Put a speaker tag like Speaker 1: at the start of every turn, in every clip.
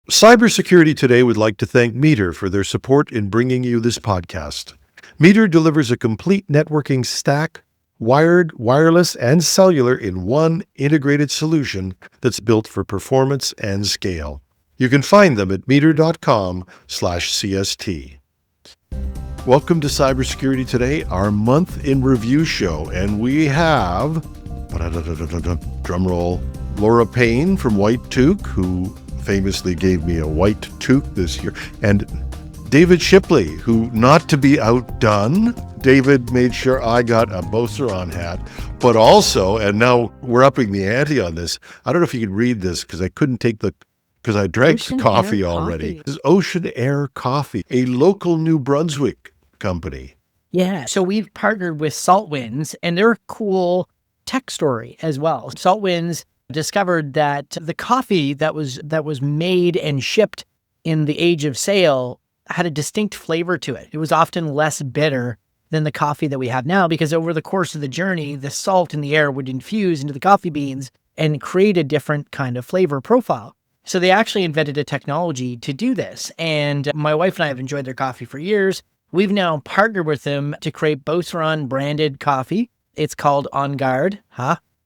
Speaker 1: Cybersecurity Today would like to thank Meter for their support in bringing you this podcast. Meter delivers a complete networking stack, wired, wireless, and cellular in one integrated solution that's built for performance and scale. You can find them at meter.com/CST. Welcome to Cybersecurity Today, our month in review show, and we have, drumroll, Laura Payne from White Tuque, who famously gave me a white toque this year, and David Shipley, who, not to be outdone, David made sure I got a Beauceron hat, but also, and now we're upping the ante on this, I don't know if you could read this because I couldn't take because I drank the coffee already. This is Ocean Air Coffee, a local New Brunswick company.
Speaker 2: Yeah, so we've partnered with Saltwinds, and they're a cool tech story as well. Saltwinds discovered that the coffee that was made and shipped in the age of sail had a distinct flavor to it. It was often less bitter than the coffee that we have now, because over the course of the journey, the salt in the air would infuse into the coffee beans and create a different kind of flavor profile. So they actually invented a technology to do this. And my wife and I have enjoyed their coffee for years. We've now partnered with them to create Beauceron branded coffee. It's called On Guard.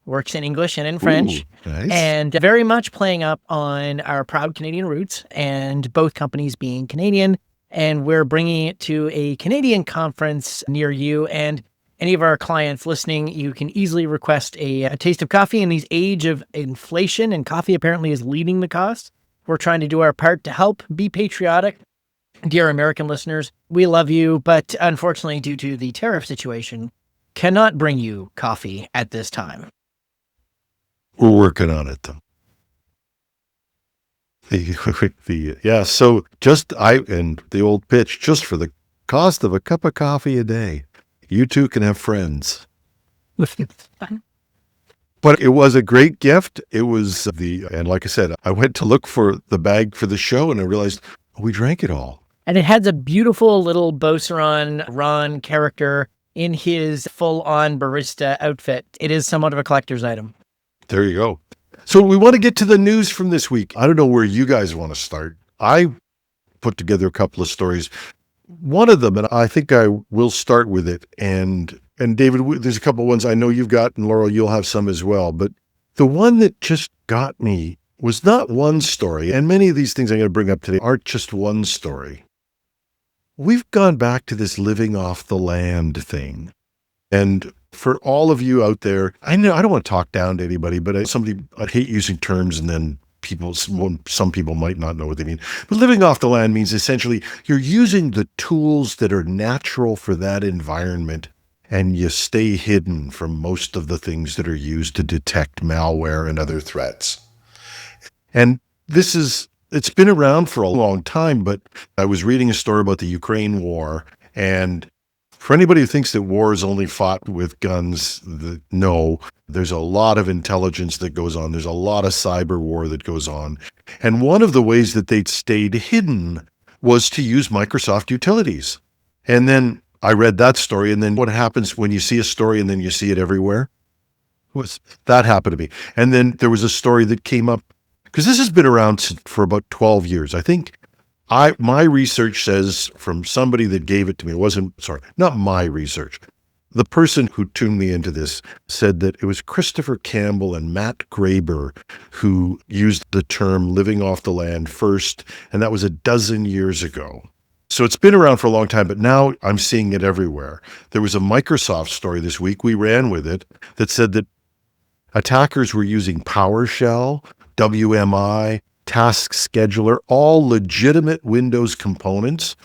Speaker 2: Works in English and in French.
Speaker 1: Ooh, nice.
Speaker 2: And very much playing up on our proud Canadian roots, and both companies being Canadian. And we're bringing it to a Canadian conference near you. And any of our clients listening, you can easily request a taste of coffee in these age of inflation, and coffee apparently is leading the cost. We're trying to do our part to help. Be patriotic. Dear American listeners, we love you, but unfortunately, due to the tariff situation, cannot bring you coffee at this time.
Speaker 1: We're working on it, though. So and the old pitch, just for the cost of a cup of coffee a day, you two can have friends. But it was a great gift. It was and like I said, I went to look for the bag for the show and I realized we drank it all.
Speaker 2: And it has a beautiful little Beauceron Ron character in his full-on barista outfit. It is somewhat of a collector's item.
Speaker 1: There you go. So we want to get to the news from this week. I don't know where you guys want to start. I put together a couple of stories. One of them, and I think I will start with it. And David, there's a couple of ones I know you've got, and Laurel, you'll have some as well. But the one that just got me was not one story. And many of these things I'm going to bring up today aren't just one story. We've gone back to this living off the land thing. And for all of you out there, I know I don't want to talk down to anybody, but I hate using terms and then some people might not know what they mean. But living off the land means essentially you're using the tools that are natural for that environment, and you stay hidden from most of the things that are used to detect malware and other threats. And it's been around for a long time, but I was reading a story about the Ukraine war, and for anybody who thinks that war is only fought with guns, no, there's a lot of intelligence that goes on. There's a lot of cyber war that goes on. And one of the ways that they stayed hidden was to use Microsoft utilities. And then I read that story, and then what happens when you see a story and then you see it everywhere? That happened to me. And then there was a story that came up, because this has been around for about 12 years. I think my research says, from somebody that gave it to me, not my research. The person who tuned me into this said that it was Christopher Campbell and Matt Graber who used the term living off the land first, and that was 12 years ago. So it's been around for a long time, but now I'm seeing it everywhere. There was a Microsoft story this week, we ran with it, that said that attackers were using PowerShell, WMI, Task Scheduler, all legitimate Windows components.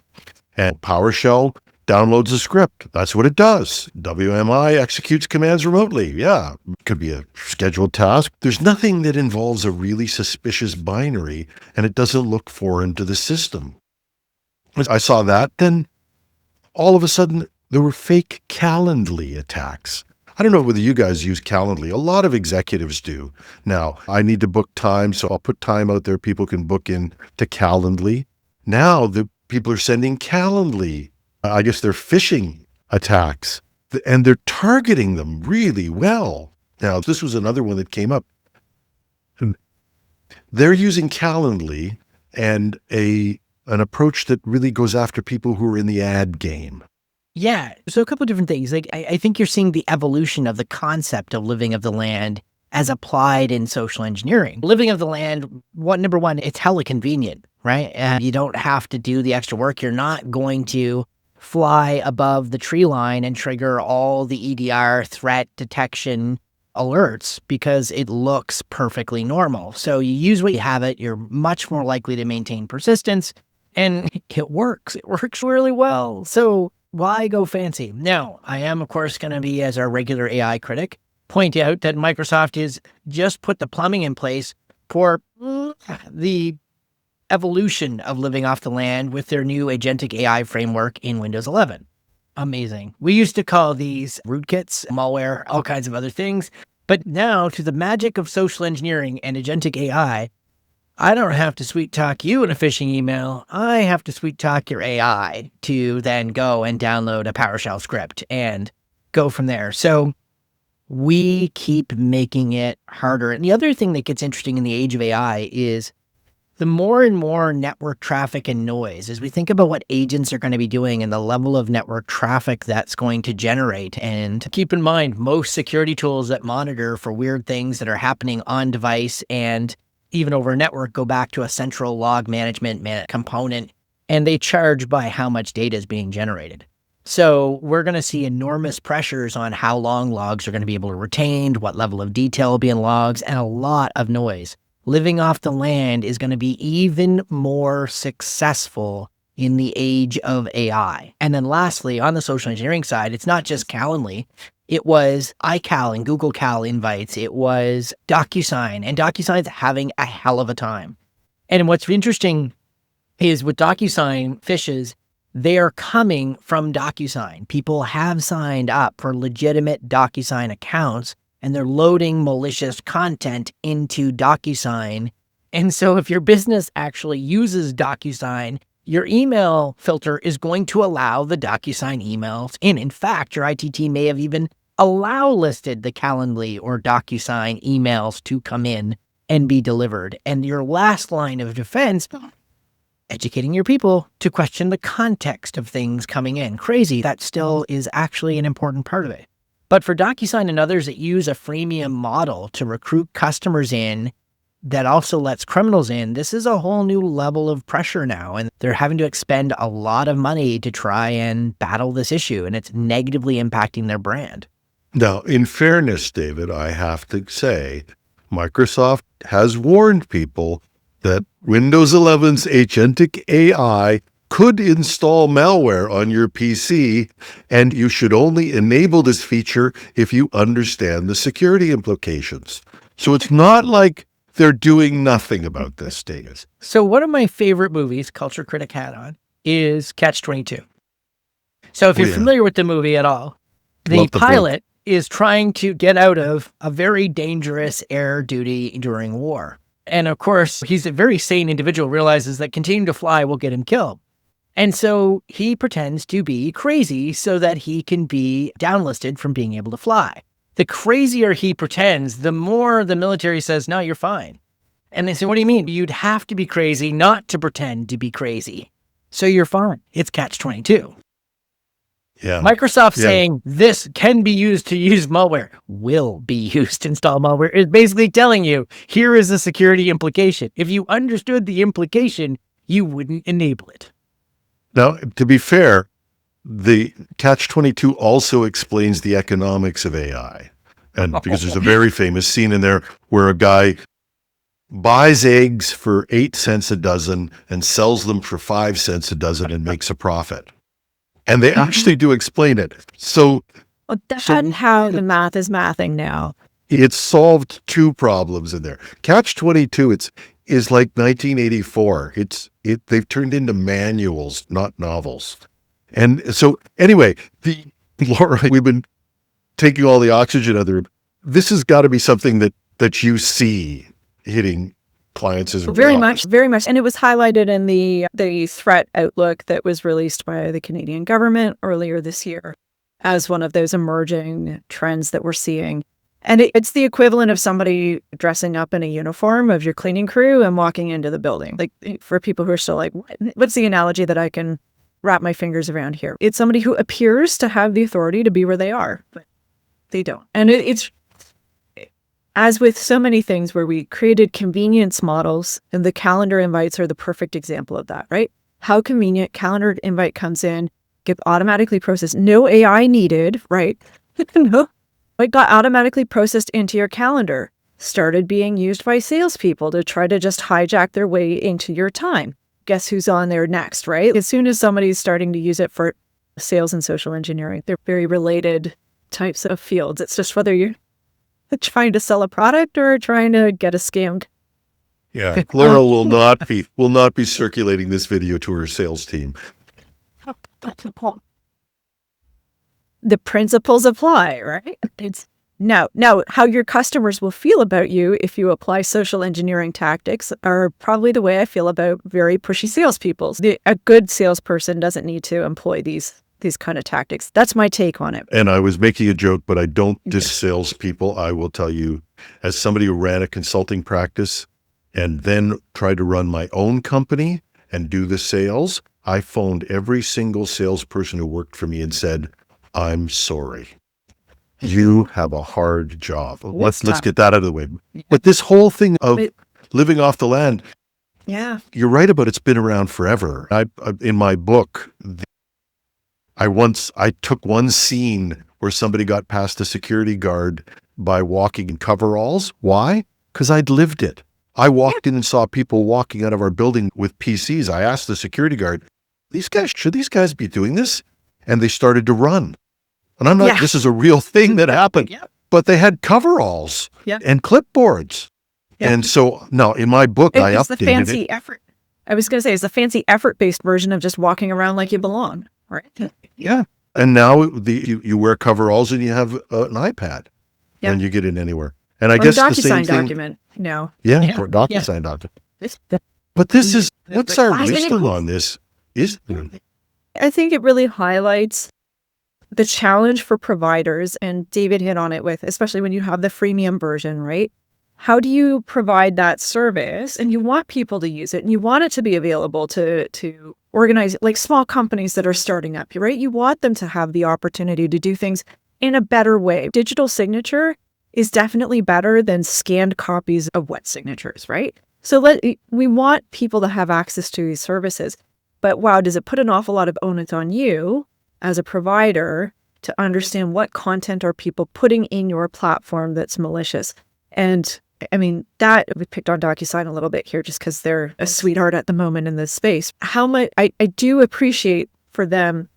Speaker 1: And PowerShell downloads a script. That's what it does. WMI executes commands remotely. Yeah, it could be a scheduled task. There's nothing that involves a really suspicious binary, and it doesn't look foreign to the system. I saw that, then all of a sudden there were fake Calendly attacks. I don't know whether you guys use Calendly. A lot of executives do. Now, I need to book time, so I'll put time out there. People can book in to Calendly. Now, the people are sending Calendly. I guess they're phishing attacks, and they're targeting them really well. Now, this was another one that came up. They're using Calendly, and an approach that really goes after people who are in the ad game.
Speaker 2: Yeah. So a couple of different things. Like I think you're seeing the evolution of the concept of living of the land as applied in social engineering. Living of the land, number one, it's hella convenient, right? And you don't have to do the extra work. You're not going to fly above the tree line and trigger all the EDR threat detection alerts because it looks perfectly normal. So you use what you have it, you're much more likely to maintain persistence, and it works. It works really well. So why go fancy? Now, I am, of course, going to be, as our regular AI critic, point out that Microsoft has just put the plumbing in place for the evolution of living off the land with their new agentic AI framework in Windows 11. Amazing. We used to call these rootkits, malware, all kinds of other things. But now, to the magic of social engineering and agentic AI, I don't have to sweet talk you in a phishing email. I have to sweet talk your AI to then go and download a PowerShell script and go from there. So we keep making it harder. And the other thing that gets interesting in the age of AI is the more and more network traffic and noise, as we think about what agents are going to be doing and the level of network traffic that's going to generate. And keep in mind, most security tools that monitor for weird things that are happening on device and even over a network go back to a central log management component, and they charge by how much data is being generated. So we're going to see enormous pressures on how long logs are going to be able to retain, what level of detail will be in logs, and a lot of noise. Living off the land is going to be even more successful in the age of AI. And then lastly, on the social engineering side, it's not just Calendly. It was iCal and Google Cal invites. It was DocuSign, and DocuSign's having a hell of a time. And what's interesting is with DocuSign phishes, they are coming from DocuSign. People have signed up for legitimate DocuSign accounts, and they're loading malicious content into DocuSign. And so if your business actually uses DocuSign, your email filter is going to allow the DocuSign emails in. In fact, your IT team may have even listed the Calendly or DocuSign emails to come in and be delivered. And your last line of defense, educating your people to question the context of things coming in. Crazy. That still is actually an important part of it. But for DocuSign and others that use a freemium model to recruit customers in that also lets criminals in, this is a whole new level of pressure now. And they're having to expend a lot of money to try and battle this issue. And it's negatively impacting their brand.
Speaker 1: Now, in fairness, David, I have to say, Microsoft has warned people that Windows 11's agentic AI could install malware on your PC, and you should only enable this feature if you understand the security implications. So it's not like they're doing nothing about this, David.
Speaker 2: So one of my favorite movies, Culture Critic hat on, is Catch-22. So if you're familiar with the movie at all, the pilot is trying to get out of a very dangerous air duty during war. And of course, he's a very sane individual, realizes that continuing to fly will get him killed. And so he pretends to be crazy so that he can be downlisted from being able to fly. The crazier he pretends, the more the military says, no, you're fine. And they say, what do you mean? You'd have to be crazy not to pretend to be crazy. So you're fine. It's Catch-22.
Speaker 1: Yeah.
Speaker 2: Microsoft saying this can be used to use malware, will be used to install malware, is basically telling you, here is the security implication. If you understood the implication, you wouldn't enable it.
Speaker 1: Now, to be fair, the Catch-22 also explains the economics of AI. And because there's a very famous scene in there where a guy buys eggs for 8 cents a dozen and sells them for 5 cents a dozen and makes a profit. And they actually do explain it. So
Speaker 3: that's how the math is mathing now.
Speaker 1: It solved two problems in there. Catch-22, is like 1984. They've turned into manuals, not novels. And so anyway, Laura, we've been taking all the oxygen out of the room. This has got to be something that you see hitting clients as
Speaker 3: very much. And it was highlighted in the threat outlook that was released by the Canadian government earlier this year as one of those emerging trends that we're seeing. And it's the equivalent of somebody dressing up in a uniform of your cleaning crew and walking into the building. Like, for people who are still like, what's the analogy that I can wrap my fingers around here? It's somebody who appears to have the authority to be where they are, but they don't. And it's, as with so many things where we created convenience models, and the calendar invites are the perfect example of that, right? How convenient. Calendar invite comes in, get automatically processed. No AI needed, right? No. It got automatically processed into your calendar, started being used by salespeople to try to just hijack their way into your time. Guess who's on there next, right? As soon as somebody's starting to use it for sales and social engineering, they're very related types of fields. It's just whether you're trying to sell a product or trying to get a scam.
Speaker 1: Yeah, Laura will not be circulating this video to her sales team.
Speaker 3: The principles apply, right? It's now how your customers will feel about you if you apply social engineering tactics are probably the way I feel about very pushy salespeople. A good salesperson doesn't need to employ these kind of tactics. That's my take on it.
Speaker 1: And I was making a joke, but I don't diss salespeople. I will tell you, as somebody who ran a consulting practice and then tried to run my own company and do the sales, I phoned every single salesperson who worked for me and said, I'm sorry. You have a hard job. Let's get that out of the way. But this whole thing of living off the land,
Speaker 3: yeah,
Speaker 1: you're right about it's been around forever. In my book, I took one scene where somebody got past a security guard by walking in coveralls. Why? Because I'd lived it. I walked in and saw people walking out of our building with PCs. I asked the security guard, should these guys be doing this? And they started to run. And I'm not, this is a real thing that happened, but they had coveralls and clipboards. And so now in my book, I updated
Speaker 3: the fancy effort. I was going to say, it's the fancy effort-based version of just walking around like you belong, right?
Speaker 1: Yeah. And now you wear coveralls and you have an iPad and you get in anywhere. And I guess the same thing.
Speaker 3: Document. No.
Speaker 1: Yeah, or DocuSign document. But this is, what's our wisdom on this?
Speaker 3: I think it really highlights the challenge for providers, and David hit on it with, especially when you have the freemium version, right? How do you provide that service? And you want people to use it, and you want it to be available to organize, like small companies that are starting up, right? You want them to have the opportunity to do things in a better way. Digital signature is definitely better than scanned copies of wet signatures, right? So we want people to have access to these services. But wow, does it put an awful lot of onus on you as a provider to understand what content are people putting in your platform that's malicious? And I mean, that we picked on DocuSign a little bit here just because they're a sweetheart at the moment in this space. How much I do appreciate for them,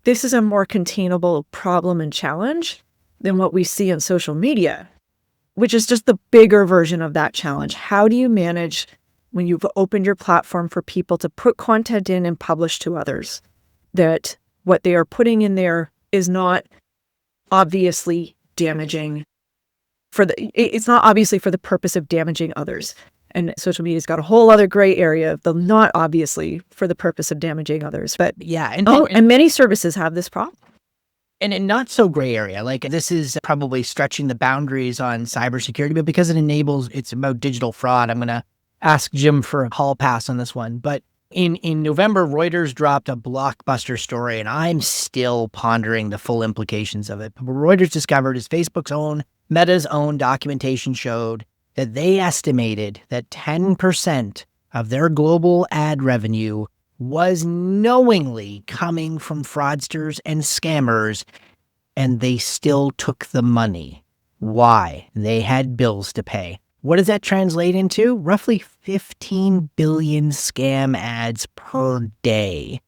Speaker 3: this is a more containable problem and challenge than what we see on social media, which is just the bigger version of that challenge. How do you manage when you've opened your platform for people to put content in and publish to others, that what they are putting in there is not obviously damaging it's not obviously for the purpose of damaging others. And social media's got a whole other gray area of the not obviously for the purpose of damaging others. But
Speaker 2: yeah.
Speaker 3: And many services have this problem.
Speaker 2: And in not so gray area, like this is probably stretching the boundaries on cybersecurity, but because it's about digital fraud, I'm going to ask Jim for a hall pass on this one. But in November, Reuters dropped a blockbuster story, and I'm still pondering the full implications of it. But what Reuters discovered is Meta's own documentation showed that they estimated that 10% of their global ad revenue was knowingly coming from fraudsters and scammers, and they still took the money. Why? They had bills to pay. What does that translate into? Roughly 15 billion scam ads per day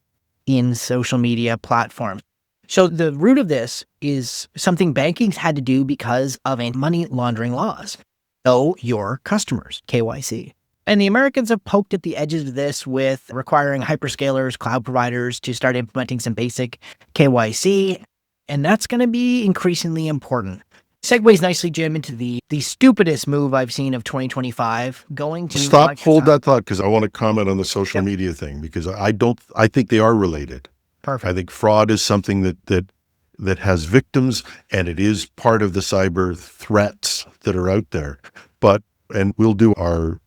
Speaker 2: in social media platforms. So the root of this is something banking's had to do because of money laundering laws. Know your customers, KYC. And the Americans have poked at the edges of this with requiring hyperscalers, cloud providers to start implementing some basic KYC. And that's going to be increasingly important. Segues nicely, Jim, into the stupidest move I've seen of 2025, going to...
Speaker 1: Hold that thought, because I want to comment on the social media thing, because I think they are related.
Speaker 2: Perfect.
Speaker 1: I think fraud is something that that has victims, and it is part of the cyber threats that are out there. And we'll do our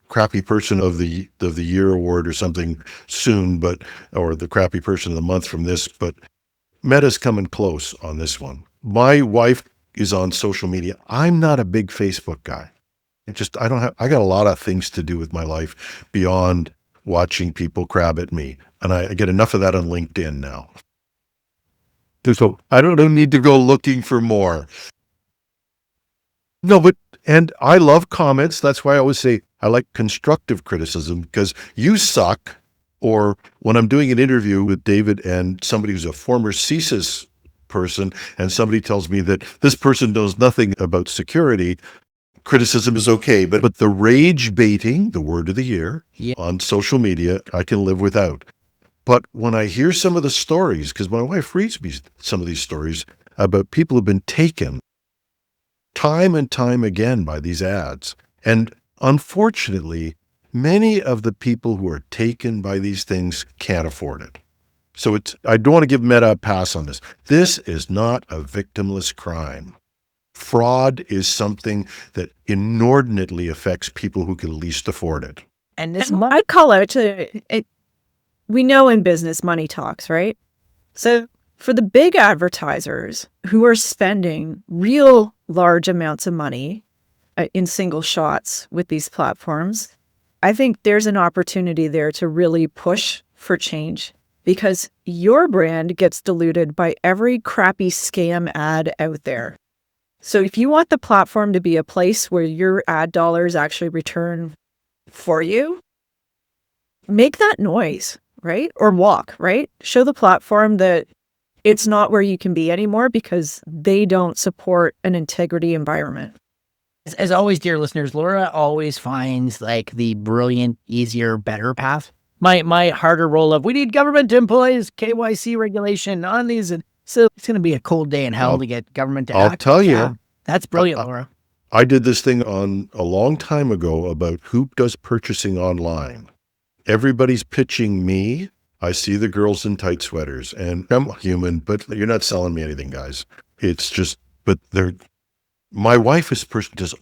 Speaker 1: crappy person of the year award or something soon, or the crappy person of the month from this, but Meta's coming close on this one. My wife is on social media. I'm not a big Facebook guy. I got a lot of things to do with my life beyond watching people crab at me. And I get enough of that on LinkedIn now. So I don't need to go looking for more. No, and I love comments. That's why I always say I like constructive criticism, because you suck. Or when I'm doing an interview with David and somebody who's a former CSIS person, and somebody tells me that this person knows nothing about security, criticism is okay. But the rage baiting, the word of the year, on social media, I can live without. But when I hear some of the stories, because my wife reads me some of these stories about people who've been taken time and time again by these ads, and unfortunately, many of the people who are taken by these things can't afford it. So I don't want to give Meta a pass on this. This is not a victimless crime. Fraud is something that inordinately affects people who can least afford it.
Speaker 2: And this
Speaker 3: I'd call out to it. We know in business money talks, right? So for the big advertisers who are spending real large amounts of money in single shots with these platforms, I think there's an opportunity there to really push for change, because your brand gets diluted by every crappy scam ad out there. So if you want the platform to be a place where your ad dollars actually return for you, make that noise, right? Or walk, right? Show the platform that it's not where you can be anymore because they don't support an integrity environment.
Speaker 2: As always, dear listeners, Laura always finds like the brilliant, easier, better path. My harder role of we need government employees, KYC regulation on these, and so it's going to be a cold day in hell to get government to act.
Speaker 1: I'll tell you.
Speaker 2: That's brilliant, Laura.
Speaker 1: I did this thing on a long time ago about who does purchasing online. Everybody's pitching me. I see the girls in tight sweaters, and I'm human, but you're not selling me anything, guys. It's just, my wife is a person who does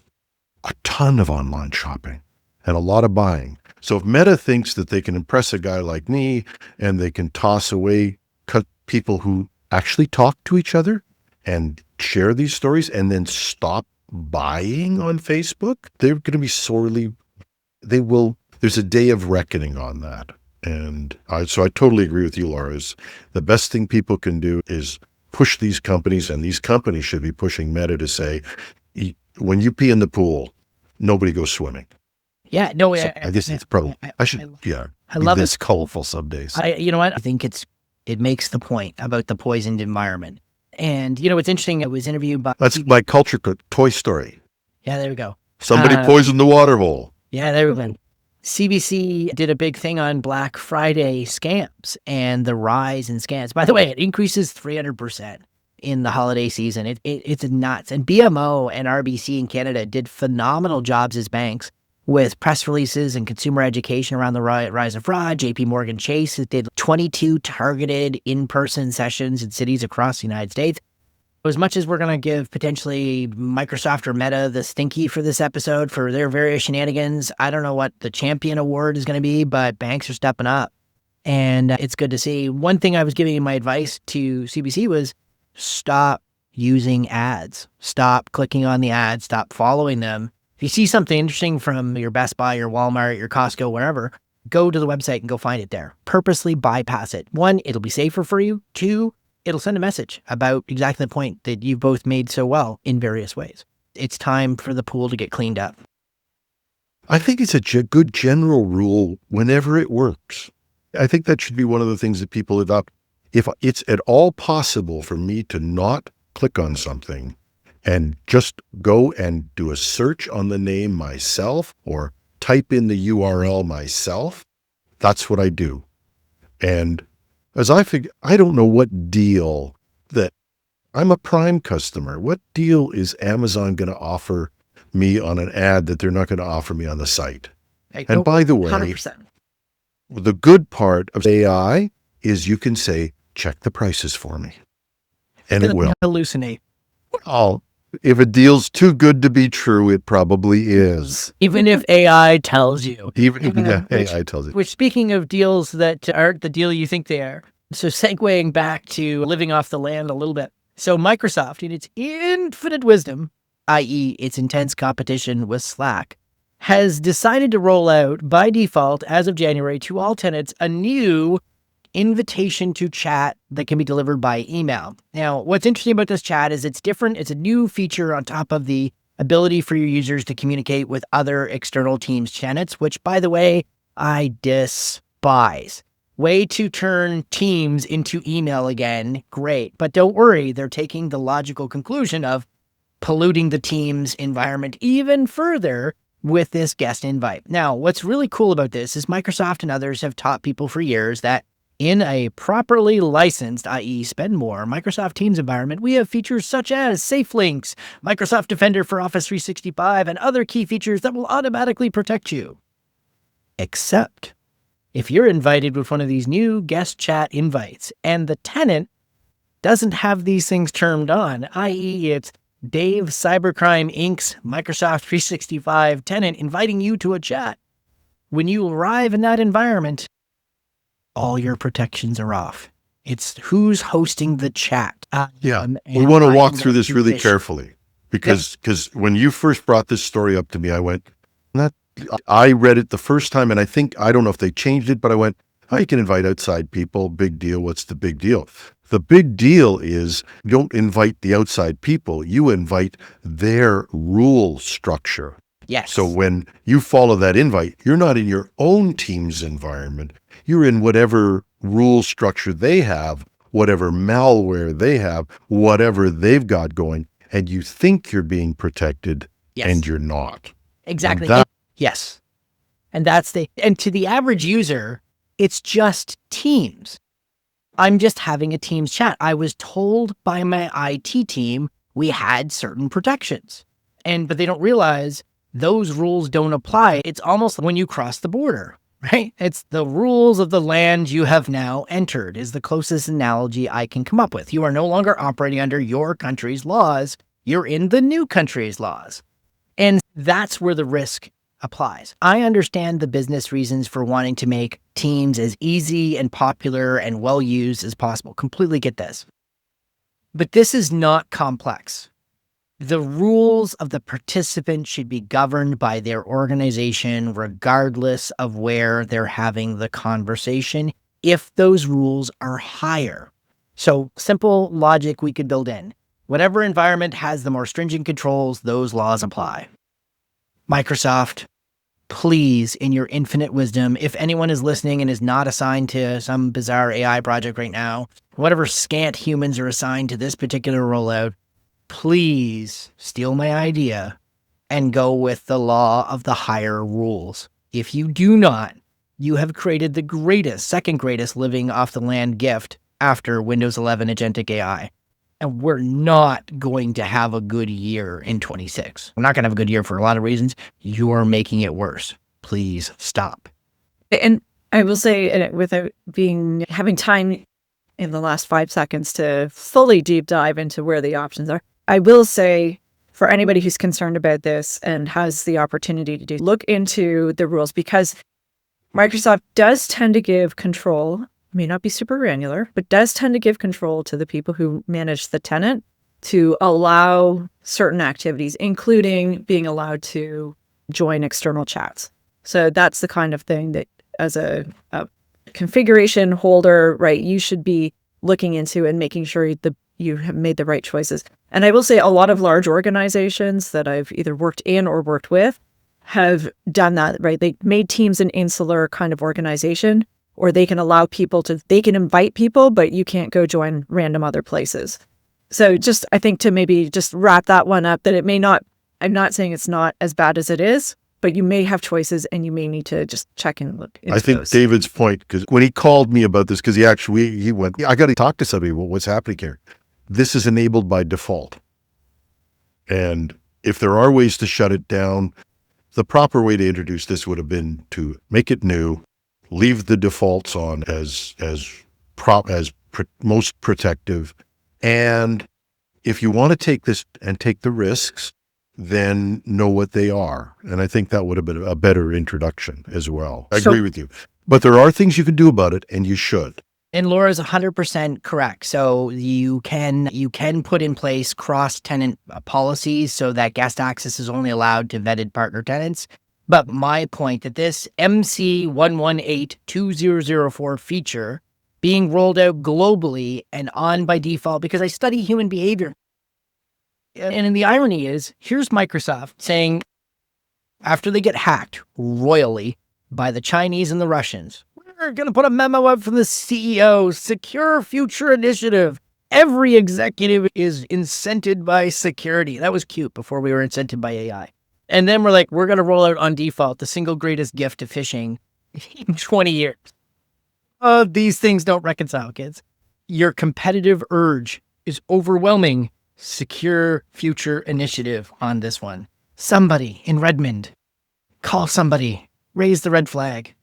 Speaker 1: a ton of online shopping and a lot of buying. So if Meta thinks that they can impress a guy like me and they can toss away people who actually talk to each other and share these stories and then stop buying on Facebook, they're going to be there's a day of reckoning on that. And so I totally agree with you, Laura. The best thing people can do is push these companies, and these companies should be pushing Meta to say, when you pee in the pool, nobody goes swimming.
Speaker 2: Yeah, no,
Speaker 1: so I guess it's probably, I
Speaker 2: love
Speaker 1: this colorful some days.
Speaker 2: You know what? I think it makes the point about the poisoned environment. And, it's interesting. I was interviewed by...
Speaker 1: That's my culture code, Toy Story.
Speaker 2: Yeah, there we go.
Speaker 1: Somebody poisoned the water hole.
Speaker 2: Yeah, there we go. CBC did a big thing on Black Friday scams and the rise in scams. By the way, it increases 300% in the holiday season. It's nuts. And BMO and RBC in Canada did phenomenal jobs as banks with press releases and consumer education around the rise of fraud. JP Morgan Chase did 22 targeted in-person sessions in cities across the United States. As much as we're going to give potentially Microsoft or Meta the Stinky for this episode for their various shenanigans, I don't know what the champion award is going to be, but banks are stepping up. And it's good to see. One thing I was giving my advice to CBC was stop using ads. Stop clicking on the ads. Stop following them. If you see something interesting from your Best Buy, your Walmart, your Costco, wherever, go to the website and go find it there. Purposely bypass it. 1, it'll be safer for you. 2, it'll send a message about exactly the point that you've both made so well in various ways. It's time for the pool to get cleaned up.
Speaker 1: I think it's a good general rule whenever it works. I think that should be one of the things that people adopt. If it's at all possible for me to not click on something and just go and do a search on the name myself or type in the URL myself, that's what I do. And as I don't know what deal that I'm a Prime customer. What deal is Amazon going to offer me on an ad that they're not going to offer me on the site? And by the way,
Speaker 3: 100%.
Speaker 1: The good part of AI is you can say, check the prices for me. And it will.
Speaker 2: Hallucinate.
Speaker 1: Oh, if a deal's too good to be true, it probably is.
Speaker 2: Even if AI tells you.
Speaker 1: Even AI tells you.
Speaker 2: Which, speaking of deals that aren't the deal you think they are, so segueing back to living off the land a little bit. So Microsoft, in its infinite wisdom, i.e. its intense competition with Slack, has decided to roll out by default as of January to all tenants a new invitation to chat that can be delivered by email. Now, what's interesting about this chat is it's different. It's a new feature on top of the ability for your users to communicate with other external Teams tenants, which, by the way, I despise. Way to turn Teams into email again. Great. But don't worry, they're taking the logical conclusion of polluting the Teams environment even further with this guest invite. Now, what's really cool about this is Microsoft and others have taught people for years that in a properly licensed, i.e. spend more, Microsoft Teams environment, we have features such as safe links, Microsoft Defender for Office 365, and other key features that will automatically protect you. Except if you're invited with one of these new guest chat invites and the tenant doesn't have these things turned on, i.e. it's Dave Cybercrime Inc.'s Microsoft 365 tenant inviting you to a chat. When you arrive in that environment, all your protections are off. It's who's hosting the chat.
Speaker 1: We want to walk through this really carefully because when you first brought this story up to me, I went, I read it the first time and I don't know if they changed it, but I went, oh, you can invite outside people. Big deal. What's the big deal? The big deal is you don't invite the outside people. You invite their rule structure.
Speaker 2: Yes.
Speaker 1: So when you follow that invite, you're not in your own Teams environment. You're in whatever rule structure they have, whatever malware they have, whatever they've got going, and you think you're being protected and you're not.
Speaker 2: Exactly. Yes. And and to the average user, it's just Teams. I'm just having a Teams chat. I was told by my IT team we had certain protections. But they don't realize those rules don't apply. It's almost when you cross the border, right? It's the rules of the land you have now entered is the closest analogy I can come up with. You are no longer operating under your country's laws. You're in the new country's laws. And that's where the risk applies. I understand the business reasons for wanting to make Teams as easy and popular and well used as possible. Completely get this. But this is not complex. The rules of the participant should be governed by their organization, regardless of where they're having the conversation, if those rules are higher. So simple logic we could build in. Whatever environment has the more stringent controls, those laws apply. Microsoft, please, in your infinite wisdom, if anyone is listening and is not assigned to some bizarre AI project right now, whatever scant humans are assigned to this particular rollout, please steal my idea and go with the law of the higher rules. If you do not, you have created the second greatest living off the land gift after Windows 11 agentic AI. And we're not going to have a good year in 26. We're not going to have a good year for a lot of reasons. You're making it worse. Please stop.
Speaker 3: And I will say, without having time in the last 5 seconds to fully deep dive into where the options are, I will say for anybody who's concerned about this and has the opportunity to look into the rules, because Microsoft does tend to give control, may not be super granular, but does tend to give control to the people who manage the tenant to allow certain activities, including being allowed to join external chats. So that's the kind of thing that as a configuration holder, right, you should be looking into and making sure you have made the right choices. And I will say a lot of large organizations that I've either worked in or worked with have done that, right? They made Teams an insular kind of organization, or they can allow they can invite people, but you can't go join random other places. So I think to maybe just wrap that one up, that I'm not saying it's not as bad as it is, but you may have choices and you may need to just check and look into
Speaker 1: I think
Speaker 3: those.
Speaker 1: David's point, because when he called me about this, because he went, I got to talk to somebody about what's happening here. This is enabled by default. And if there are ways to shut it down, the proper way to introduce this would have been to make it new, leave the defaults on as most protective, And if you want to take this and take the risks, then know what they are. And I think that would have been a better introduction as well. I agree with you. But there are things you can do about it, and you should.
Speaker 2: And Laura's 100% correct. So you can put in place cross-tenant policies so that guest access is only allowed to vetted partner tenants. But my point that this MC1182004 feature being rolled out globally and on by default, because I study human behavior. And the irony is, here's Microsoft saying, after they get hacked royally by the Chinese and the Russians, we're going to put a memo up from the CEO, Secure Future Initiative. Every executive is incented by security. That was cute before we were incented by AI. And then we're like, we're going to roll out on default the single greatest gift to phishing in 20 years. These things don't reconcile, kids. Your competitive urge is overwhelming Secure Future Initiative on this one. Somebody in Redmond, call somebody, raise the red flag.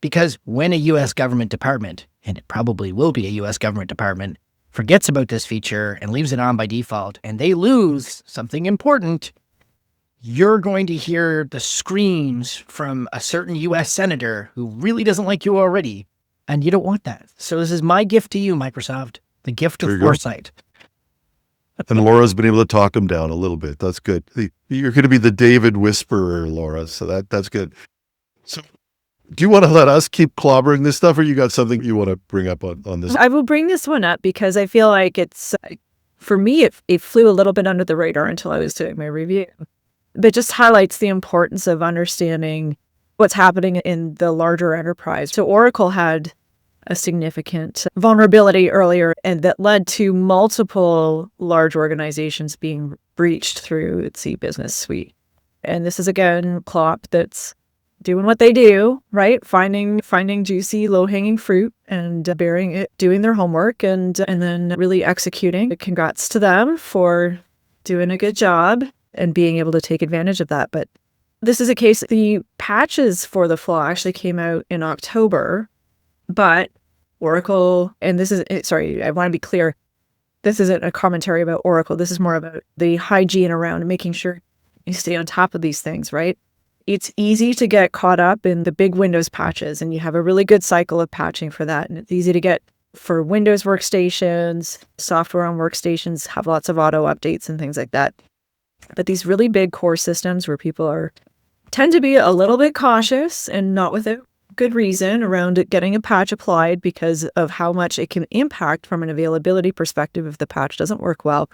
Speaker 2: Because when a U.S. government department, and it probably will be a U.S. government department, forgets about this feature and leaves it on by default, and they lose something important, you're going to hear the screams from a certain U.S. senator who really doesn't like you already, and you don't want that. So this is my gift to you, Microsoft, the gift of foresight.
Speaker 1: And Laura's been able to talk him down a little bit. That's good. You're going to be the David Whisperer, Laura, so that's good. So do you want to let us keep clobbering this stuff, or you got something you want to bring up on this?
Speaker 3: I will bring this one up because I feel like it's, for me, it flew a little bit under the radar until I was doing my review. But just highlights the importance of understanding what's happening in the larger enterprise. So Oracle had a significant vulnerability earlier, and that led to multiple large organizations being breached through its e-business suite. And this is, again, Clop that's doing what they do, right? Finding juicy, low-hanging fruit and bearing it, doing their homework, and then really executing. Congrats to them for doing a good job and being able to take advantage of that. But this is a case, the patches for the flaw actually came out in October, but Oracle, and this is, sorry, I want to be clear, this isn't a commentary about Oracle. This is more about the hygiene around making sure you stay on top of these things, right? It's easy to get caught up in the big Windows patches, and you have a really good cycle of patching for that. And it's easy to get for Windows workstations, software on workstations have lots of auto updates and things like that. But these really big core systems where people tend to be a little bit cautious, and not without good reason, around it getting a patch applied because of how much it can impact from an availability perspective if the patch doesn't work well.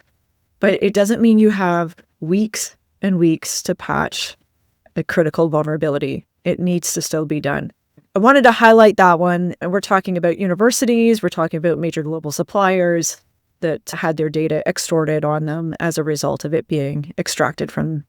Speaker 3: But it doesn't mean you have weeks and weeks to patch a critical vulnerability. It needs to still be done. I wanted to highlight that one. And we're talking about universities, we're talking about major global suppliers that had their data extorted on them as a result of it being extracted from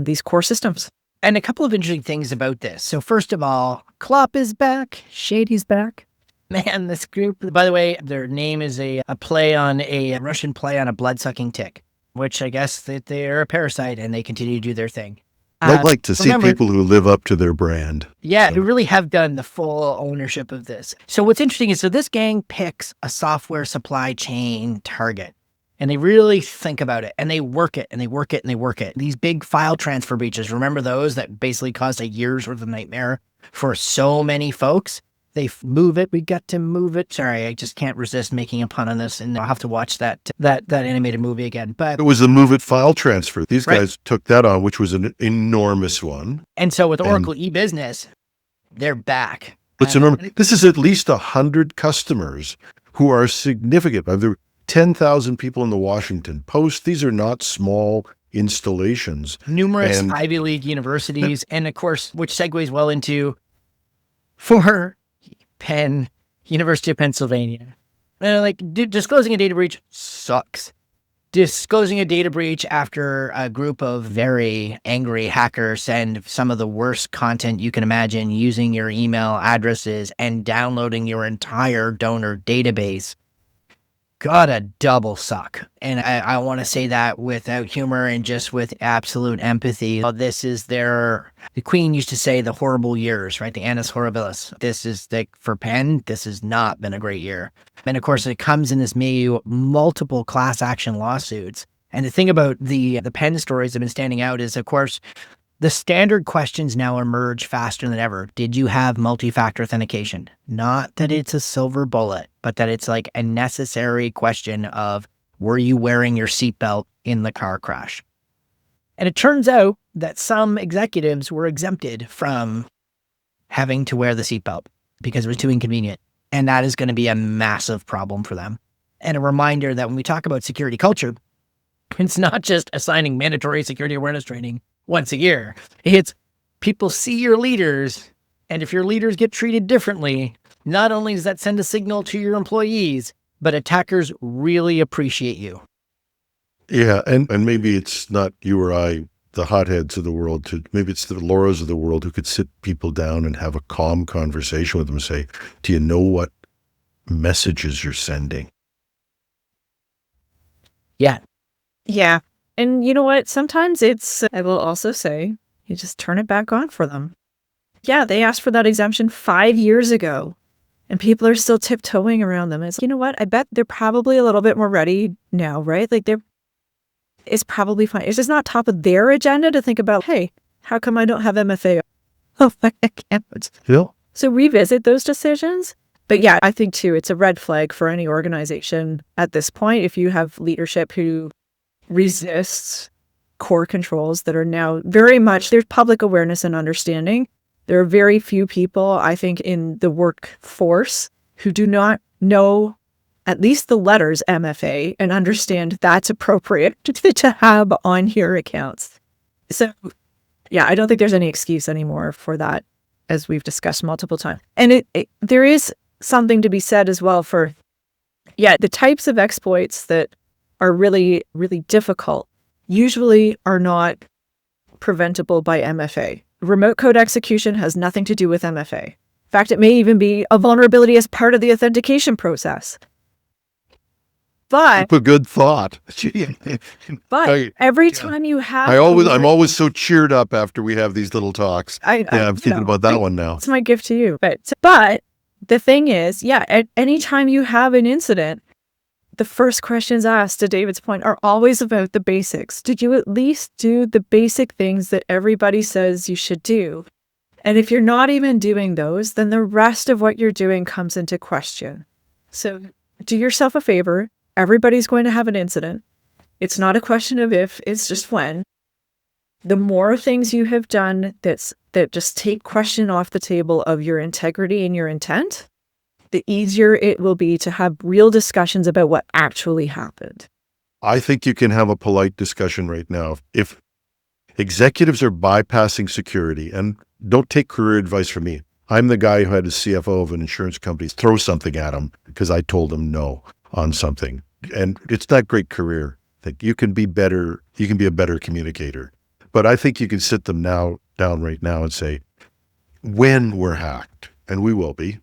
Speaker 3: these core systems.
Speaker 2: And a couple of interesting things about this. So first of all, Clop is back. Shady's back. Man, this group, by the way, their name is a play on a Russian play on a blood-sucking tick, which I guess that they're a parasite and they continue to do their thing.
Speaker 1: I'd like to see people who live up to their brand.
Speaker 2: Yeah, who really have done the full ownership of this. So what's interesting is, so this gang picks a software supply chain target. And they really think about it, and they work it, and they work it, and they work it. These big file transfer breaches, remember those that basically caused a year's worth of nightmare for so many folks? They move it. We got to move it. Sorry, I just can't resist making a pun on this, and I'll have to watch that animated movie again. But
Speaker 1: it was the Move It file transfer. These guys took that on, which was an enormous one.
Speaker 2: And so with Oracle eBusiness, they're back.
Speaker 1: It's enormous. This is at least 100 customers who are significant. There 10,000 people in the Washington Post. These are not small installations.
Speaker 2: Numerous Ivy League universities, and of course, which segues well into for Penn, University of Pennsylvania. And disclosing a data breach sucks. Disclosing a data breach after a group of very angry hackers send some of the worst content you can imagine using your email addresses and downloading your entire donor database gotta double suck. And I want to say that without humor and just with absolute empathy. The Queen used to say the horrible years, right? The annus horribilis. This is for Penn, this has not been a great year. And of course, it comes in this multiple class action lawsuits. And the thing about the Penn stories that have been standing out is, of course, the standard questions now emerge faster than ever. Did you have multi-factor authentication? Not that it's a silver bullet, but that it's like a necessary question of, were you wearing your seatbelt in the car crash? And it turns out that some executives were exempted from having to wear the seatbelt because it was too inconvenient. And that is going to be a massive problem for them. And a reminder that when we talk about security culture, it's not just assigning mandatory security awareness training once a year. It's people see your leaders, and if your leaders get treated differently, not only does that send a signal to your employees, but attackers really appreciate you.
Speaker 1: Yeah, and maybe it's not you or I, the hotheads of the world, maybe it's the Lauras of the world who could sit people down and have a calm conversation with them and say, do you know what messages you're sending?
Speaker 2: Yeah.
Speaker 3: Yeah. And you know what? Sometimes I will also say, you just turn it back on for them. Yeah, they asked for that exemption 5 years ago, and people are still tiptoeing around them. It's, you know what? I bet they're probably a little bit more ready now, right? Like it's probably fine. It's just not top of their agenda to think about, hey, how come I don't have MFA? Oh, I can't.
Speaker 1: Yeah.
Speaker 3: So revisit those decisions. But yeah, I think too, it's a red flag for any organization at this point. If you have leadership who resists core controls that are now very much, there's public awareness and understanding. There are very few people, I think, in the workforce who do not know at least the letters MFA and understand that's appropriate to have on your accounts. So yeah, I don't think there's any excuse anymore for that, as we've discussed multiple times. And there is something to be said as well for, the types of exploits that are really, really difficult usually are not preventable by MFA. Remote code execution has nothing to do with MFA. In fact, it may even be a vulnerability as part of the authentication process.
Speaker 1: A good thought.
Speaker 3: But every time you have,
Speaker 1: I'm always so cheered up after we have these little talks. I'm thinking about that one now.
Speaker 3: It's my gift to you. But the thing is, at any time you have an incident, the first questions asked, to David's point, are always about the basics. Did you at least do the basic things that everybody says you should do? And if you're not even doing those, then the rest of what you're doing comes into question. So do yourself a favor. Everybody's going to have an incident. It's not a question of if, it's just when. The more things you have done that just take question off the table of your integrity and your intent, the easier it will be to have real discussions about what actually happened.
Speaker 1: I think you can have a polite discussion right now. If executives are bypassing security, and don't take career advice from me. I'm the guy who had a CFO of an insurance company throw something at him because I told him no on something. And it's not great career. That you can be better. You can be a better communicator. But I think you can sit them down right now and say, when we're hacked, and we will be,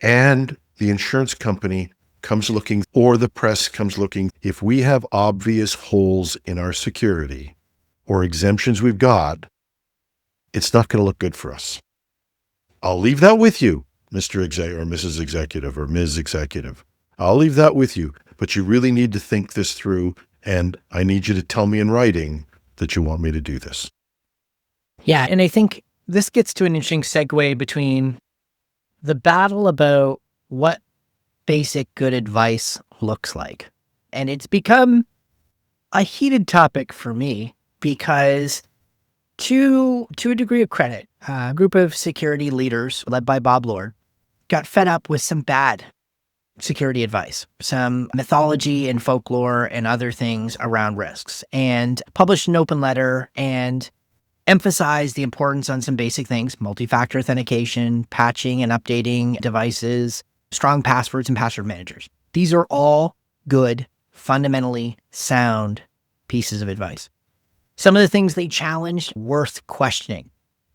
Speaker 1: and the insurance company comes looking, or the press comes looking, if we have obvious holes in our security or exemptions we've got, it's not going to look good for us. I'll leave that with you, Mr. Executive or Mrs. Executive or Ms. Executive. I'll leave that with you, but you really need to think this through, and I need you to tell me in writing that you want me to do this.
Speaker 2: Yeah, and I think this gets to an interesting segue between the battle about what basic good advice looks like. And it's become a heated topic for me because to a degree of credit, a group of security leaders led by Bob Lord got fed up with some bad security advice, some mythology and folklore and other things around risks, and published an open letter and emphasize the importance on some basic things: multi-factor authentication, patching and updating devices, strong passwords and password managers. These are all good, fundamentally sound pieces of advice. Some of the things they challenged, worth questioning.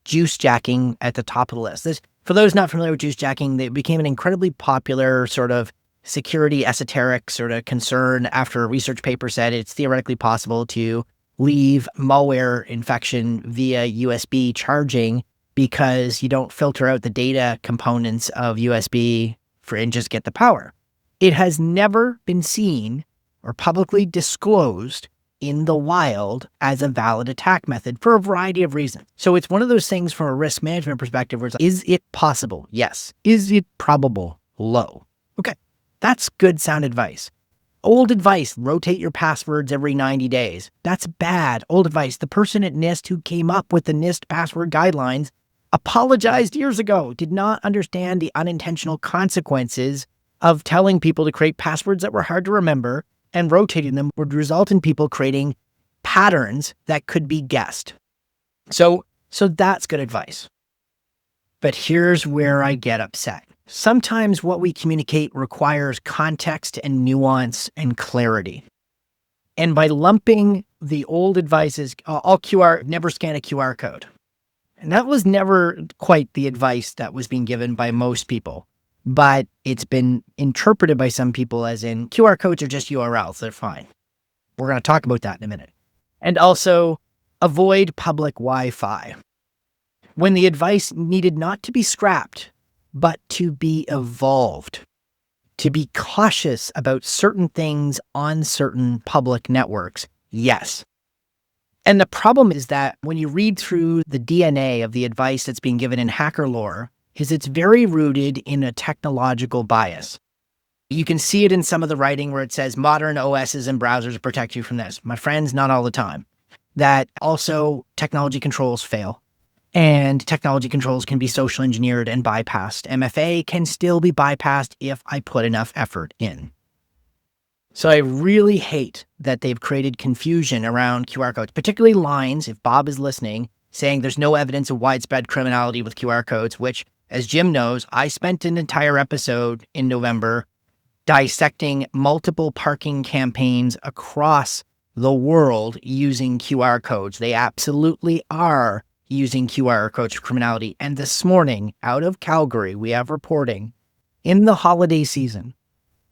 Speaker 2: Juice jacking at the top of the list. For those not familiar with juice jacking, it became an incredibly popular sort of security esoteric sort of concern after a research paper said it's theoretically possible to leave malware infection via USB charging because you don't filter out the data components of USB and just get the power. It has never been seen or publicly disclosed in the wild as a valid attack method for a variety of reasons. So it's one of those things from a risk management perspective where it's like, is it possible? Yes. Is it probable? Low. Okay. That's good sound advice. Old advice, rotate your passwords every 90 days. That's bad. Old advice. The person at NIST who came up with the NIST password guidelines apologized years ago, did not understand the unintentional consequences of telling people to create passwords that were hard to remember, and rotating them would result in people creating patterns that could be guessed. So that's good advice. But here's where I get upset. Sometimes what we communicate requires context and nuance and clarity. And by lumping the old advice as all QR, never scan a QR code. And that was never quite the advice that was being given by most people. But it's been interpreted by some people as in QR codes are just URLs. They're fine. We're going to talk about that in a minute. And also avoid public Wi-Fi. When the advice needed not to be scrapped, but to be evolved. To be cautious about certain things on certain public networks. Yes. And the problem is that when you read through the DNA of the advice that's being given in hacker lore, is it's very rooted in a technological bias. You can see it in some of the writing where it says modern OSs and browsers protect you from this. My friends, not all the time. That also technology controls fail. And technology controls can be social engineered and bypassed. MFA can still be bypassed if I put enough effort in. So I really hate that they've created confusion around QR codes, particularly lines, if Bob is listening, saying there's no evidence of widespread criminality with QR codes, which, as Jim knows, I spent an entire episode in November dissecting multiple parking campaigns across the world using QR codes. They absolutely are using QR codes for criminality. And this morning, out of Calgary, we have reporting in the holiday season,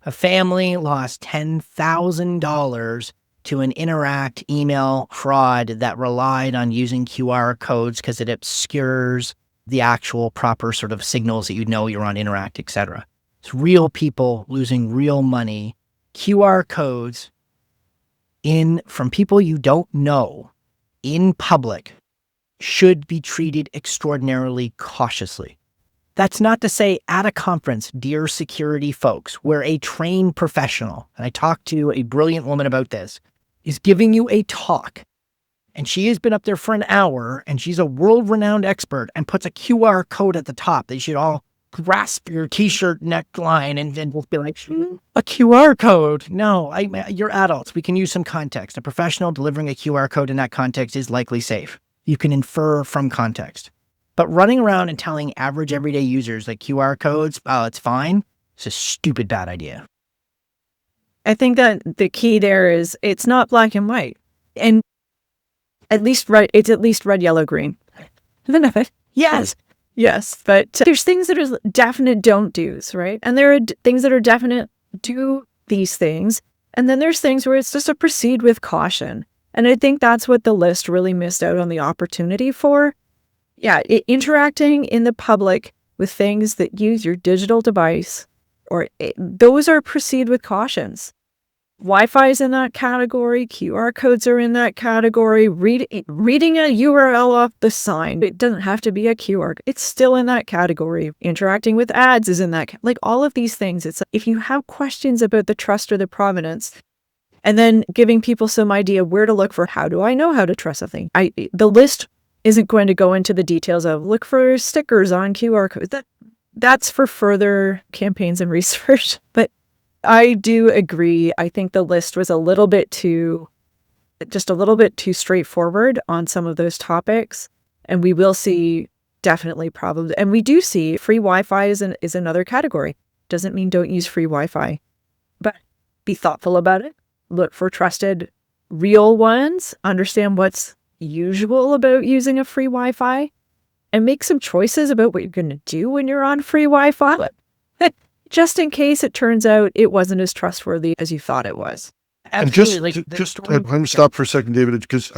Speaker 2: a family lost $10,000 to an Interact email fraud that relied on using QR codes because it obscures the actual proper sort of signals that you know you're on Interact, etc. It's real people losing real money. QR codes from people you don't know in public should be treated extraordinarily cautiously. That's not to say at a conference, dear security folks, where a trained professional, and I talked to a brilliant woman about this, is giving you a talk. And she has been up there for an hour, and she's a world-renowned expert and puts a QR code at the top. They should all grasp your t-shirt neckline and we'll be like, a QR code. No, you're adults. We can use some context. A professional delivering a QR code in that context is likely safe. You can infer from context. But running around and telling average everyday users that QR codes, oh, it's fine, it's a stupid bad idea.
Speaker 3: I think that the key there is it's not black and white. And it's at least red, yellow, green.
Speaker 2: Yes.
Speaker 3: Yes. But there's things that are definite don't do's, right? And there are things that are definite do these things. And then there's things where it's just a proceed with caution. And I think that's what the list really missed out on the opportunity for. Yeah, interacting in the public with things that use your digital device, those are proceed with cautions. Wi-Fi is in that category. QR codes are in that category. Reading a URL off the sign, it doesn't have to be a QR. It's still in that category. Interacting with ads is in that. Like all of these things, it's if you have questions about the trust or the provenance, and then giving people some idea where to look for how do I know how to trust something. The list isn't going to go into the details of look for stickers on QR codes. That's for further campaigns and research. But I do agree. I think the list was a little bit too straightforward on some of those topics. And we will see definitely problems. And we do see free Wi-Fi is another category. Doesn't mean don't use free Wi-Fi, but be thoughtful about it. Look for trusted, real ones. Understand what's usual about using a free Wi-Fi and make some choices about what you're going to do when you're on free Wi-Fi. just in case it turns out it wasn't as trustworthy as you thought it was.
Speaker 2: Absolutely.
Speaker 1: I'm going to stop for a second, David, because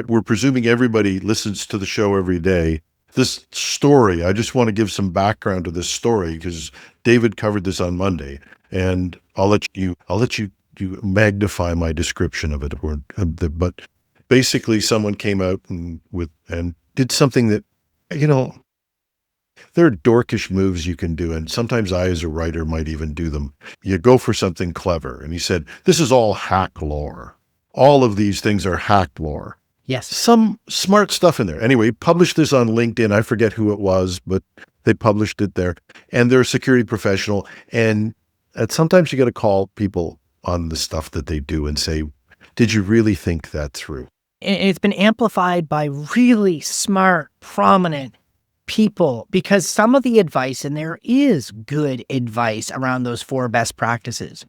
Speaker 1: we're presuming everybody listens to the show every day. This story, I just want to give some background to this story because David covered this on Monday, and I'll let you magnify my description of it. But basically, someone came out and did something that, there are dorkish moves you can do, and sometimes I, as a writer, might even do them. You go for something clever, and he said, "This is all hack lore. All of these things are hacked lore."
Speaker 2: Yes.
Speaker 1: Some smart stuff in there. Anyway, he published this on LinkedIn. I forget who it was, but they published it there. And they're a security professional. And sometimes you got to call people on the stuff that they do and say, did you really think that through?
Speaker 2: It's been amplified by really smart, prominent people, because some of the advice in there is good advice around those 4 best practices.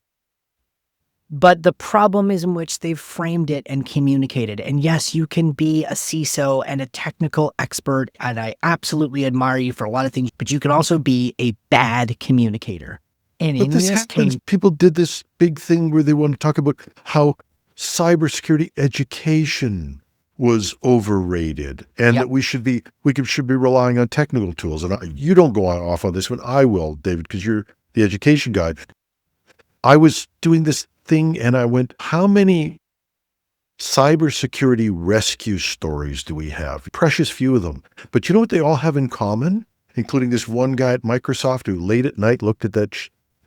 Speaker 2: But the problem is in which they've framed it and communicated. And yes, you can be a CISO and a technical expert, and I absolutely admire you for a lot of things, but you can also be a bad communicator. And
Speaker 1: But
Speaker 2: in
Speaker 1: this
Speaker 2: this
Speaker 1: happens.
Speaker 2: case,
Speaker 1: People did this big thing where they want to talk about how cybersecurity education was overrated, and
Speaker 2: Yep.
Speaker 1: that we should be relying on technical tools. And you don't go off on this one. I will, David, because you're the education guy. I was doing this thing and I went, how many cybersecurity rescue stories do we have? Precious few of them. But you know what they all have in common? Including this one guy at Microsoft who late at night looked at that.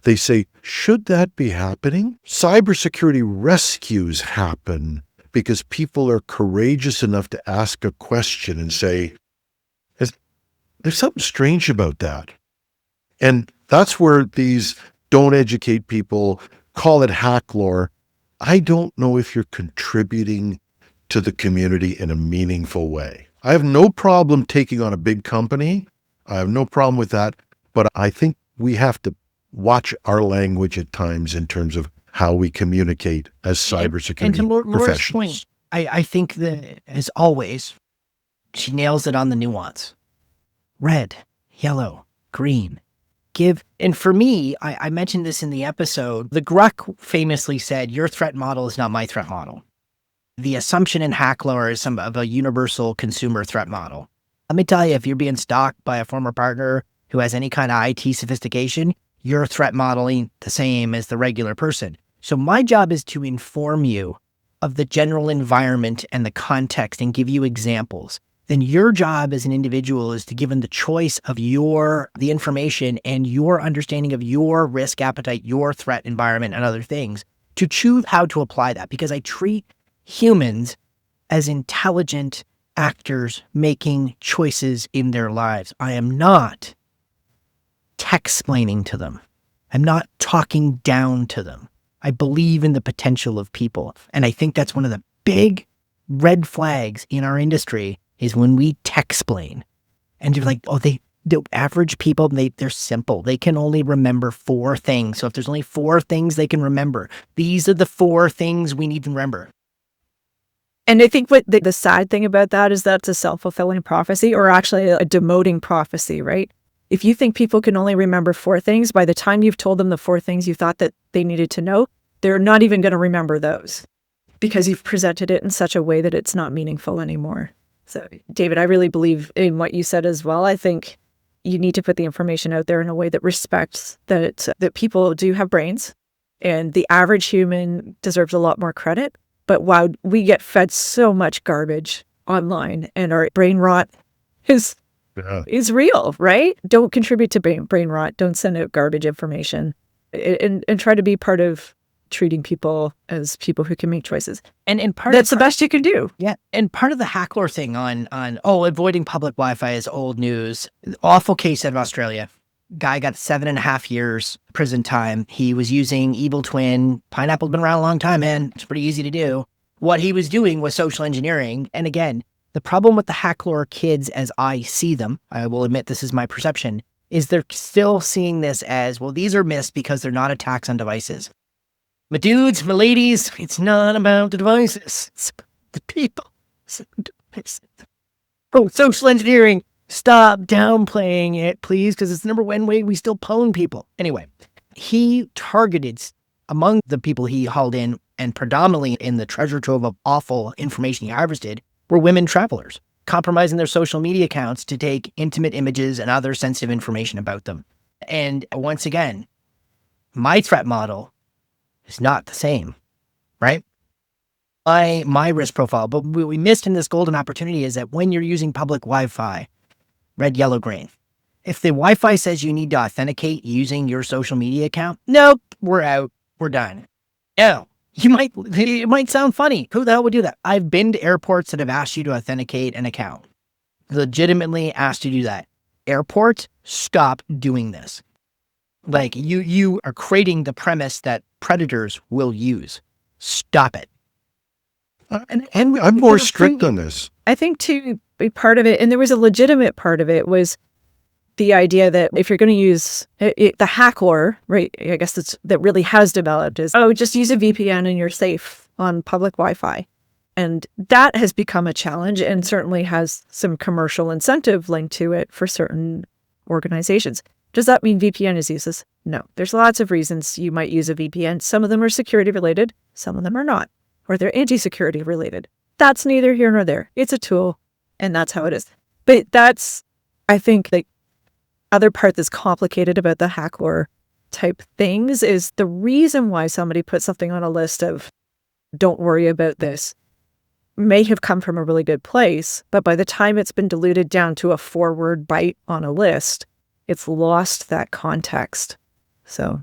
Speaker 1: They say, should that be happening? Cybersecurity rescues happen because people are courageous enough to ask a question and say, there's something strange about that. And that's where these don't educate people, call it hack lore. I don't know if you're contributing to the community in a meaningful way. I have no problem taking on a big company. I have no problem with that. But I think we have to watch our language at times in terms of how we communicate as cybersecurity
Speaker 2: and to Laura's
Speaker 1: professionals.
Speaker 2: point, I think that, as always, she nails it on the nuance. Red, yellow, green. And for me, I mentioned this in the episode, the Gruck famously said, your threat model is not my threat model. The assumption in hack lore is some of a universal consumer threat model. Let me tell you, if you're being stalked by a former partner who has any kind of IT sophistication, your threat model ain't the same as the regular person. So my job is to inform you of the general environment and the context and give you examples. Then your job as an individual is to give them the choice of the information and your understanding of your risk appetite, your threat environment, and other things, to choose how to apply that, because I treat humans as intelligent actors making choices in their lives. I am not tech-splaining to them. I'm not talking down to them. I believe in the potential of people. And I think that's one of the big red flags in our industry is when we tech-splain. And you're like, oh, the average people, they're simple. They can only remember 4 things. So if there's only 4 things they can remember, these are the 4 things we need to remember.
Speaker 3: And I think what the sad thing about that is that's a self-fulfilling prophecy, or actually a demoting prophecy, right? If you think people can only remember 4 things, by the time you've told them the 4 things you thought that they needed to know, they're not even going to remember those because you've presented it in such a way that it's not meaningful anymore. So, David, I really believe in what you said as well. I think you need to put the information out there in a way that respects that people do have brains, and the average human deserves a lot more credit. But wow, we get fed so much garbage online, and our brain rot is real, right? Don't contribute to brain rot. Don't send out garbage information, and try to be part of treating people as people who can make choices.
Speaker 2: And
Speaker 3: that's the best you can do.
Speaker 2: Yeah. And part of the hack lore thing on avoiding public Wi-Fi is old news. Awful case out of Australia. Guy got 7.5 years prison time. He was using Evil Twin. Pineapple's been around a long time, man. It's pretty easy to do. What he was doing was social engineering. And again, the problem with the hack lore kids, as I see them, I will admit this is my perception, is they're still seeing this as, well, these are missed because they're not attacks on devices. My dudes, my ladies, it's not about the devices. It's about the people. Oh, social engineering. Stop downplaying it, please, because it's the number one way we still pwn people. Anyway, He targeted, among the people he hauled in, and predominantly in the treasure trove of awful information he harvested, were women travelers, compromising their social media accounts to take intimate images and other sensitive information about them. And once again, my threat model is not the same, right? My risk profile, but what we missed in this golden opportunity is that when you're using public Wi-Fi, red, yellow, green, if the Wi-Fi says you need to authenticate using your social media account, nope, we're out, we're done. No, it might sound funny. Who the hell would do that? I've been to airports that have asked you to authenticate an account. Legitimately asked you to do that. Airports, stop doing this. Like you are creating the premise that predators will use. Stop it.
Speaker 1: And I'm more strict on this.
Speaker 3: I think too, part of it, and there was a legitimate part of it, was the idea that if you're going to use the hack lore, right, I guess that really has developed is, just use a VPN and you're safe on public Wi-Fi. And that has become a challenge and certainly has some commercial incentive linked to it for certain organizations. Does that mean VPN is useless? No. There's lots of reasons you might use a VPN. Some of them are security related, some of them are not, or they're anti-security related. That's neither here nor there. It's a tool, and that's how it is. But that's, I think, the other part that's complicated about the hack lore type things is the reason why somebody put something on a list of don't worry about this may have come from a really good place, but by the time it's been diluted down to a 4-word bite on a list, it's lost that context. So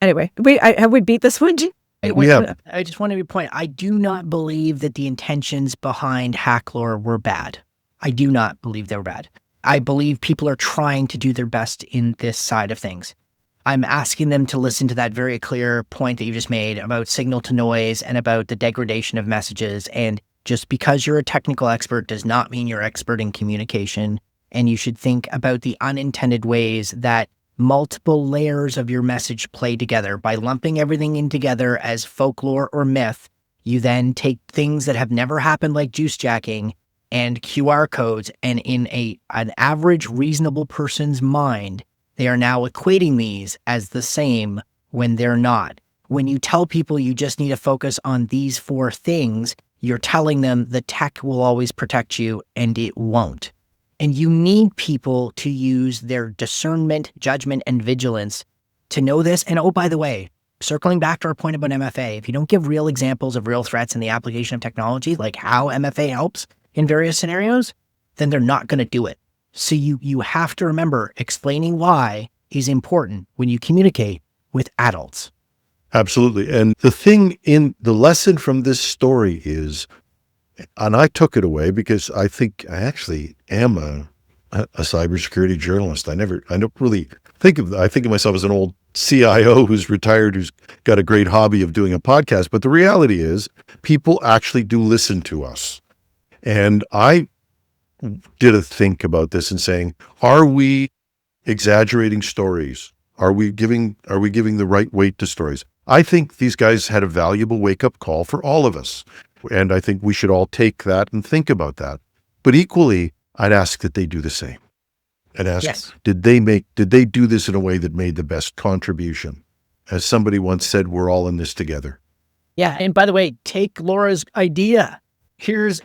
Speaker 3: anyway, have we beat this one?
Speaker 2: I just want to point, I do not believe that the intentions behind hack lore were bad. I do not believe they were bad. I believe people are trying to do their best in this side of things. I'm asking them to listen to that very clear point that you just made about signal to noise and about the degradation of messages. And just because you're a technical expert does not mean you're expert in communication. And you should think about the unintended ways that multiple layers of your message play together. By lumping everything in together as folklore or myth, you then take things that have never happened, like juice jacking and QR codes, and in an average reasonable person's mind, they are now equating these as the same when they're not. When you tell people you just need to focus on these 4 things, you're telling them the tech will always protect you, and it won't. And you need people to use their discernment, judgment, and vigilance to know this. And oh, by the way, circling back to our point about MFA, if you don't give real examples of real threats in the application of technology, like how MFA helps in various scenarios, then they're not going to do it. So you have to remember explaining why is important when you communicate with adults.
Speaker 1: Absolutely. And the lesson from this story is, and I took it away because I think I actually am a cybersecurity journalist. I don't really I think of myself as an old CIO who's retired, who's got a great hobby of doing a podcast. But the reality is people actually do listen to us. And I did a think about this and saying, are we exaggerating stories? Are we giving the right weight to stories? I think these guys had a valuable wake-up call for all of us. And I think we should all take that and think about that. But equally, I'd ask that they do the same. And ask,
Speaker 2: yes,
Speaker 1: did they do this in a way that made the best contribution? As somebody once said, we're all in this together.
Speaker 2: Yeah. And by the way, take Laura's idea. Here's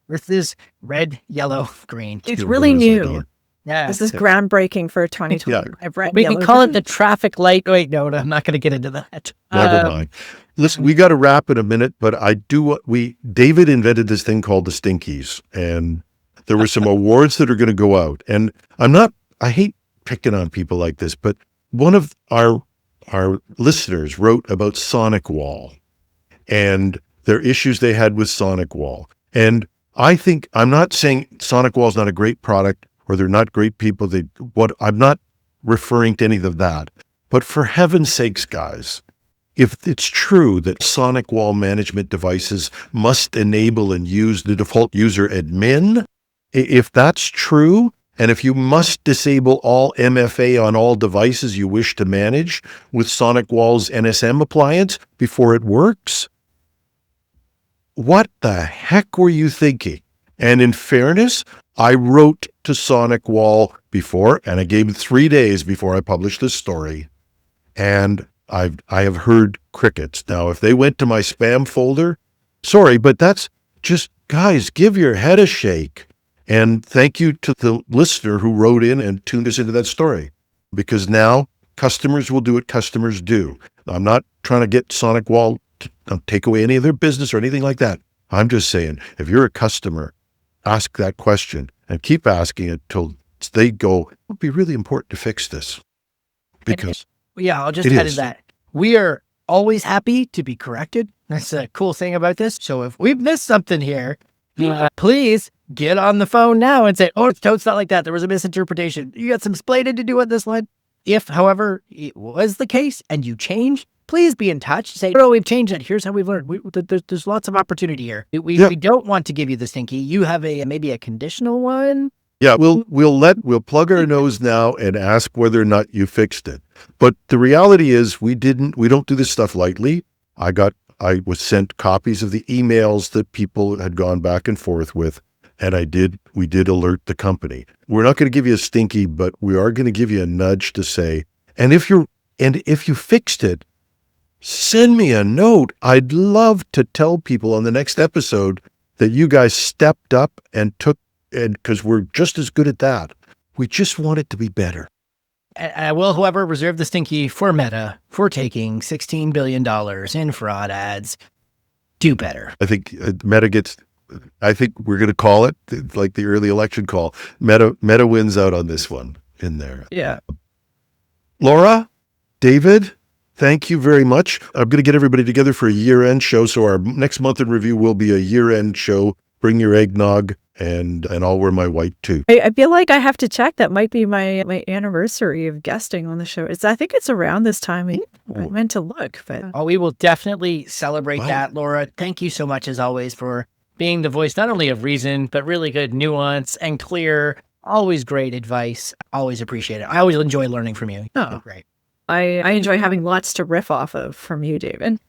Speaker 2: with this red, yellow, green.
Speaker 3: It's really new.
Speaker 1: Idea.
Speaker 2: Yeah.
Speaker 3: This is groundbreaking for 2020.
Speaker 1: Yeah.
Speaker 2: We can call it the traffic light. Wait, no, I'm not going to get into that.
Speaker 1: Never mind. Listen, we got to wrap in a minute, but David invented this thing called the Stinkies, and there were some awards that are going to go out. And I hate picking on people like this, but one of our listeners wrote about SonicWall and their issues they had with SonicWall. And I'm not saying SonicWall is not a great product or they're not great people. I'm not referring to any of that. But for heaven's sakes, guys, if it's true that SonicWall management devices must enable and use the default user admin, if that's true, and if you must disable all MFA on all devices you wish to manage with SonicWall's NSM appliance before it works, what the heck were you thinking? And in fairness, I wrote to SonicWall before, and I gave it 3 days before I published this story. and I have heard crickets. Now, if they went to my spam folder, sorry, but that's just, guys, give your head a shake. And thank you to the listener who wrote in and tuned us into that story, because now customers will do what customers do. I'm not trying to get SonicWall to take away any of their business or anything like that. I'm just saying, if you're a customer, ask that question and keep asking it till they go, it would be really important to fix this. Because
Speaker 2: yeah, I'll just add to that. We are always happy to be corrected. That's a cool thing about this. So if we've missed something here, please get on the phone now and say, oh, it's not like that. There was a misinterpretation. You got some explaining to do on this line. If, however, it was the case and you changed, please be in touch. Say, oh, we've changed it. Here's how we've learned. There's lots of opportunity here. We don't want to give you the Stinky. You have maybe a conditional one.
Speaker 1: Yeah, we'll plug our nose now and ask whether or not you fixed it. But the reality is we don't do this stuff lightly. I was sent copies of the emails that people had gone back and forth with, and we did alert the company. We're not going to give you a Stinky, but we are going to give you a nudge to say, and if you fixed it, send me a note. I'd love to tell people on the next episode that you guys stepped up and because we're just as good at that. We just want it to be better.
Speaker 2: I will, however, reserve the Stinky for Meta for taking $16 billion in fraud ads. Do better.
Speaker 1: I think I think we're going to call it like the early election call. Meta wins out on this one in there.
Speaker 2: Yeah.
Speaker 1: Laura, David, thank you very much. I'm going to get everybody together for a year-end show. So our next month in review will be a year-end show. Bring your eggnog, and I'll wear my white too.
Speaker 3: I feel like I have to check. That might be my anniversary of guesting on the show. I think it's around this time. I meant to look, but
Speaker 2: we will definitely celebrate that, Laura. Thank you so much, as always, for being the voice not only of reason, but really good nuance and clear. Always great advice. Always appreciate it. I always enjoy learning from you.
Speaker 3: Oh,
Speaker 2: great.
Speaker 3: I enjoy having lots to riff off of from you, David.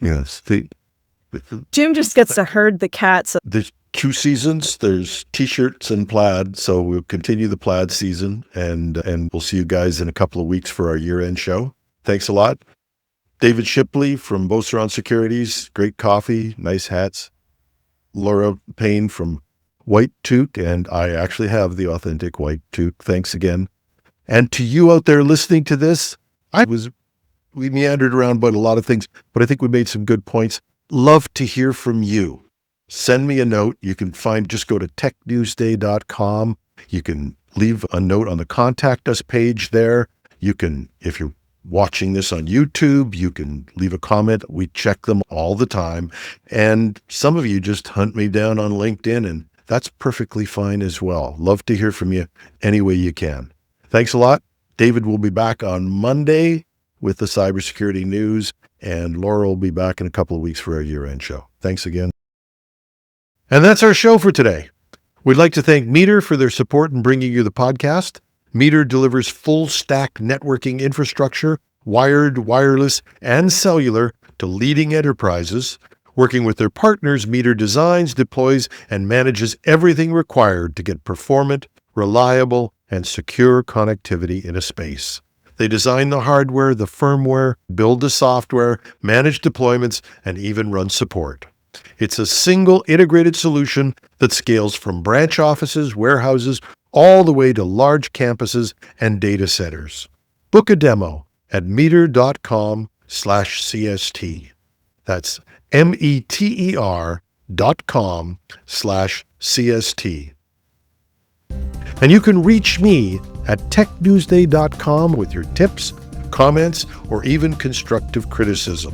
Speaker 1: Yes.
Speaker 3: Jim just gets to herd the cats.
Speaker 1: There's 2 seasons. There's t-shirts and plaid. So we'll continue the plaid season, and we'll see you guys in a couple of weeks for our year-end show. Thanks a lot. David Shipley from Beauceron Securities. Great coffee, nice hats. Laura Payne from White Tuque, and I actually have the authentic White Tuque. Thanks again. And to you out there listening to this, we meandered around about a lot of things, but I think we made some good points. Love to hear from you. Send me a note. You can just go to technewsday.com. You can leave a note on the contact us page there. You can, if you're watching this on YouTube, you can leave a comment. We check them all the time. And some of you just hunt me down on LinkedIn, and that's perfectly fine as well. Love to hear from you any way you can. Thanks a lot. David will be back on Monday with the cybersecurity news, and Laura will be back in a couple of weeks for our year-end show. Thanks again. And that's our show for today. We'd like to thank Meter for their support in bringing you the podcast. Meter delivers full-stack networking infrastructure, wired, wireless, and cellular to leading enterprises. Working with their partners, Meter designs, deploys, and manages everything required to get performant, reliable, and secure connectivity in a space. They design the hardware, the firmware, build the software, manage deployments, and even run support. It's a single integrated solution that scales from branch offices, warehouses, all the way to large campuses and data centers. Book a demo at meter.com/CST. That's meter.com/CST. And you can reach me at technewsday.com with your tips, comments, or even constructive criticism.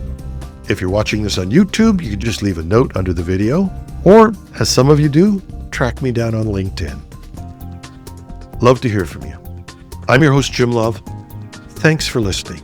Speaker 1: If you're watching this on YouTube, you can just leave a note under the video, or, as some of you do, track me down on LinkedIn. Love to hear from you. I'm your host, Jim Love. Thanks for listening.